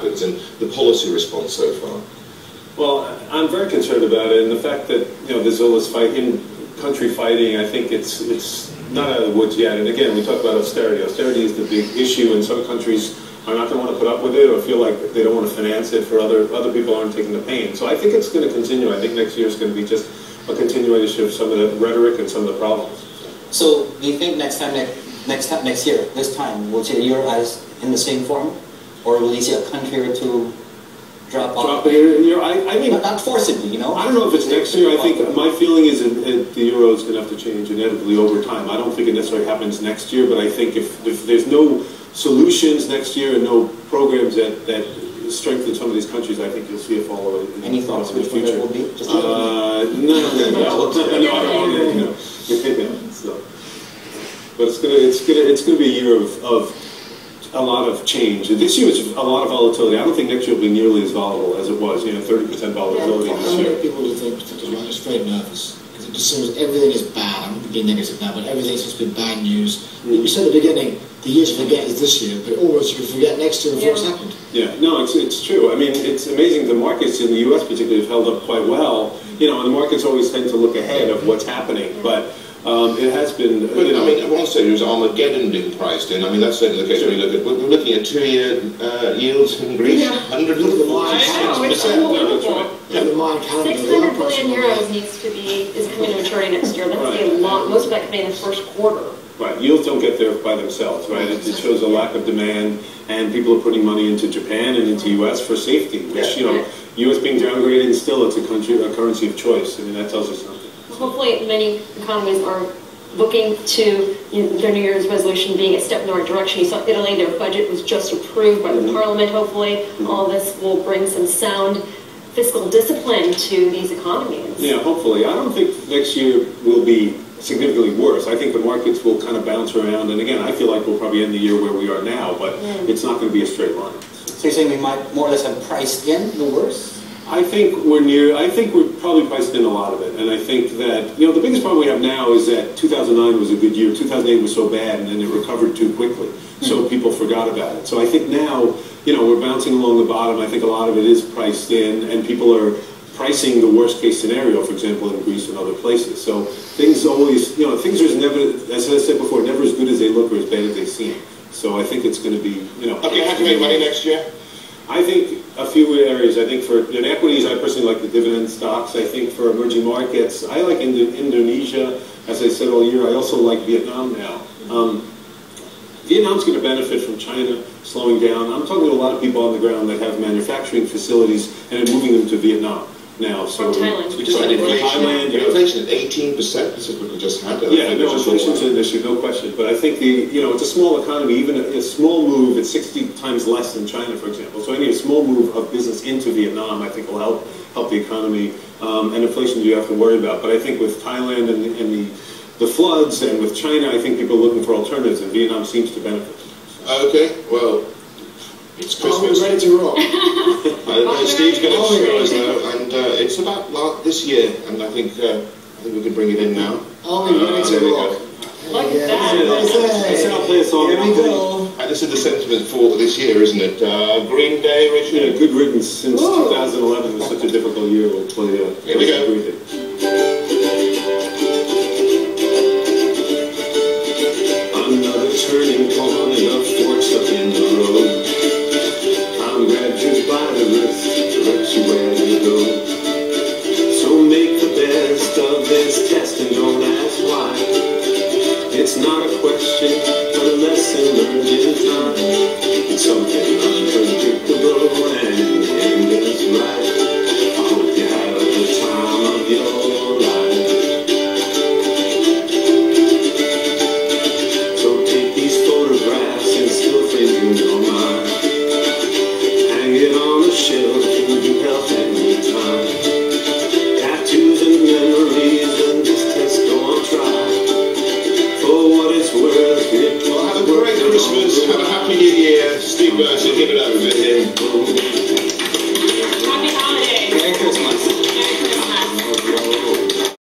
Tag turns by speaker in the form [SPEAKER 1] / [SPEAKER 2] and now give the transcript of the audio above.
[SPEAKER 1] happens, and the policy response so far?
[SPEAKER 2] Well, I'm very concerned about it, and the fact that there's all this country fighting. I think it's not out of the woods yet. And again, we talk about austerity. Austerity is the big issue, and some countries are not going to want to put up with it or feel like they don't want to finance it for other people aren't taking the pain. So I think it's going to continue. I think next year is going to be just a continuation of some of the rhetoric and some of the problems.
[SPEAKER 3] So do you think next year, this time, we'll see the euro as in the same form, or will you see a country or two drop off?
[SPEAKER 2] I mean,
[SPEAKER 3] not forcibly,
[SPEAKER 2] I don't know if it's next year. I think my feeling is that the euro is going to have to change inevitably over time. I don't think it necessarily happens next year, but I think if there's no solutions next year and no programs that strengthen some of these countries, I think you'll see a fall away.
[SPEAKER 3] Any thoughts which one that will be? Just
[SPEAKER 2] no. So, but it's gonna be a year of a lot of change. This year was a lot of volatility. I don't think next year will be nearly as volatile as it was. 30% volatility this year.
[SPEAKER 4] How many people do you think particularly are just very nervous? Because it just seems everything is bad. I'm being negative now, but everything seems to be bad news. You said at the beginning, the year to forget is this year, but almost you can forget next year of what's happened.
[SPEAKER 2] Yeah, no, it's true. I mean, it's amazing. The markets in the U.S. particularly have held up quite well. And the markets always tend to look ahead of what's happening, but it has been.
[SPEAKER 1] But I mean, at one stage it was Armageddon being priced in. I mean, that's certainly the case when you look at. We're looking at 2-year yields in Greece. 100.
[SPEAKER 4] Look at the mine.
[SPEAKER 2] That's right.
[SPEAKER 4] Yeah. The mine calendar.
[SPEAKER 5] 600 billion euros is coming to maturity next year. That's a lot. Most of that coming in the first quarter.
[SPEAKER 2] Right, yields don't get there by themselves, right? It shows a lack of demand, and people are putting money into Japan and into U.S. for safety, which, U.S. being downgraded, and still it's a currency of choice. I mean, that tells us something.
[SPEAKER 5] Hopefully, many economies are looking to their New Year's resolution being a step in the right direction. You saw Italy, their budget was just approved by the parliament, hopefully. All this will bring some sound fiscal discipline to these economies.
[SPEAKER 2] Yeah, hopefully. I don't think next year will be significantly worse. I think the markets will kind of bounce around, and again, I feel like we'll probably end the year where we are now, but it's not going to be a straight line.
[SPEAKER 3] So you're saying we might more or less have priced in the worst?
[SPEAKER 2] I think we're probably priced in a lot of it, and I think that, the biggest problem we have now is that 2009 was a good year, 2008 was so bad, and then it recovered too quickly, so people forgot about it. So I think now, we're bouncing along the bottom. I think a lot of it is priced in, and people are pricing the worst case scenario, for example, in Greece and other places. So things always, things are never, as I said before, never as good as they look or as bad as they seem. So I think it's going to be,
[SPEAKER 1] Okay, how to make money next year?
[SPEAKER 2] I think a few areas. I think in equities, I personally like the dividend stocks. I think for emerging markets, I like Indonesia. As I said all year, I also like Vietnam now. Vietnam's going to benefit from China slowing down. I'm talking to a lot of people on the ground that have manufacturing facilities and are moving them to Vietnam now. So
[SPEAKER 5] from Thailand.
[SPEAKER 1] We just had inflation at 18%. This is what we just had.
[SPEAKER 2] Yeah, no, inflation's an issue, no question. But I think it's a small economy. Even a small move, it's 60 times less than China, for example. So any small move of business into Vietnam, I think, will help the economy. And inflation you have to worry about. But I think with Thailand and the floods, and with China, I think people are looking for alternatives, and Vietnam seems to benefit.
[SPEAKER 1] Okay, well, it's Christmas.
[SPEAKER 4] We're ready to rock.
[SPEAKER 1] Steve's going to show us now, and it's about this year, and I think we can bring it in now.
[SPEAKER 4] Are we ready to rock?
[SPEAKER 5] Look at that.
[SPEAKER 2] I'll play a song.
[SPEAKER 4] Here we go.
[SPEAKER 1] And this is the sentiment for this year, isn't it? Green Day, Richard?
[SPEAKER 2] Yeah, good riddance. Since 2011 was such a difficult year, we'll play
[SPEAKER 1] Here we go.
[SPEAKER 2] Green Day. Another turning point, a fork stuck in the road. I'm grabbed you by the wrist, direct you where to go. So make the best of this test and don't ask why. It's not a question, but a lesson learned in time. It's something unpredictable and endless right. I hope you have the time of your life. So take these photographs and still things in your mind. Hang it on the shelf, you can help anytime. Tattoos and memories and this test go on try. For what it's worth,
[SPEAKER 1] Well, have a great Christmas, have a happy New Year. Steve Burton, give it up for him.